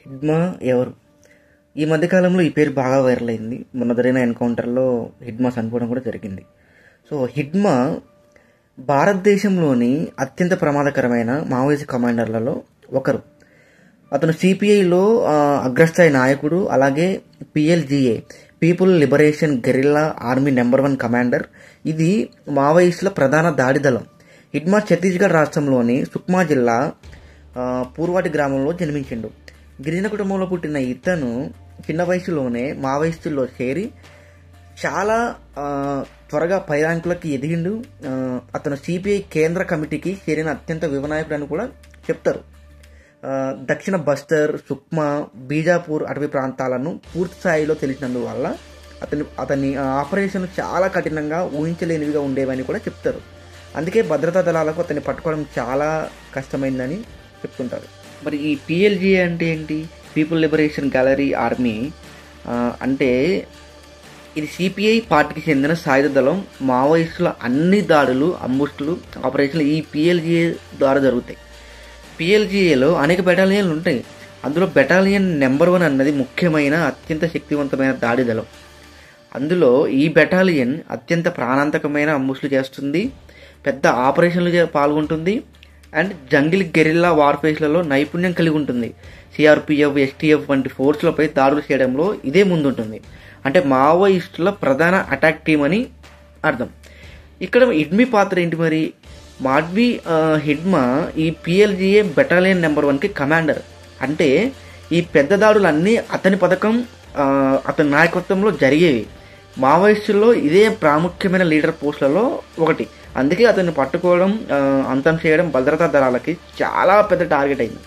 హిడ్మా ఎవరు? ఈ మధ్యకాలంలో ఈ పేరు బాగా వైరల్ అయింది. మొన్న జరిగిన ఎన్కౌంటర్లో హిడ్మా చనిపోవడం కూడా జరిగింది. సో హిడ్మా భారతదేశంలోని అత్యంత ప్రమాదకరమైన మావోయిస్ట్ కమాండర్లలో ఒకరు. అతను సిపిఐలో అగ్రస్థాయి నాయకుడు, అలాగే PLGA people liberation guerrilla army number 1 commander. ఇది మావోయిస్టుల ప్రధాన దాడి దళం. హిడ్మా ఛత్తీస్గఢ్ రాష్ట్రంలోని సుక్మా జిల్లా పూర్వాటి గ్రామంలో జన్మించిండు. గిరిజన కుటుంబంలో పుట్టిన ఇతను చిన్న వయసులోనే మావోయిస్టుల్లో చేరి చాలా త్వరగా పై ర్యాంకులకి ఎదిగిండు. అతను సిపిఐ కేంద్ర కమిటీకి చేరిన అత్యంత యువనాయకుడు అని కూడా చెప్తారు. దక్షిణ బస్తర్, సుక్మా, బీజాపూర్ అటవీ ప్రాంతాలను పూర్తి స్థాయిలో తెలిసినందువల్ల అతని ఆపరేషన్ చాలా కఠినంగా ఊహించలేనివిగా ఉండేవని కూడా చెప్తారు. అందుకే భద్రతా దళాలకు అతన్ని పట్టుకోవడం చాలా కష్టమైందని చెప్తుంటారు. మరి ఈ పిఎల్జిఏ అంటే ఏంటి? పీపుల్ లిబరేషన్ గ్యాలరీ ఆర్మీ అంటే ఇది సిపిఐ పార్టీకి చెందిన సాయుధ దళం. మావోయిస్టుల అన్ని దాడులు, అంబుస్టులు, ఆపరేషన్లు ఈ పిఎల్జిఏ ద్వారా జరుగుతాయి. పిఎల్జిఏలో అనేక బెటాలియన్లు ఉంటాయి. అందులో బెటాలియన్ నెంబర్ 1 అన్నది ముఖ్యమైన అత్యంత శక్తివంతమైన దాడి దళం. అందులో ఈ బెటాలియన్ అత్యంత ప్రాణాంతకమైన అంబుస్టులు చేస్తుంది, పెద్ద ఆపరేషన్లు పాల్గొంటుంది, అండ్ జంగిల్ గెరిల్లా వార్ఫేస్లలో నైపుణ్యం కలిగి ఉంటుంది. సిఆర్పిఎఫ్, ఎస్టీఎఫ్ వంటి ఫోర్స్లపై దాడులు చేయడంలో ఇదే ముందుంటుంది. అంటే మావోయిస్టుల ప్రధాన అటాక్ టీం అని అర్థం. ఇక్కడ హిడ్మీ పాత్ర ఏంటి మరి? మాడ్వి హిడ్మా ఈ పిఎల్జిఏ బెటాలియన్ నెంబర్ 1కి కమాండర్. అంటే ఈ పెద్ద దాడులన్నీ అతని పథకం, అతని నాయకత్వంలో జరిగేవి. మావోయిస్టుల్లో ఇదే ప్రాముఖ్యమైన లీడర్ పోస్టులలో ఒకటి. అందుకే అతన్ని పట్టుకోవడం, అంతం చేయడం భద్రతా దళాలకి చాలా పెద్ద టార్గెట్ అయింది.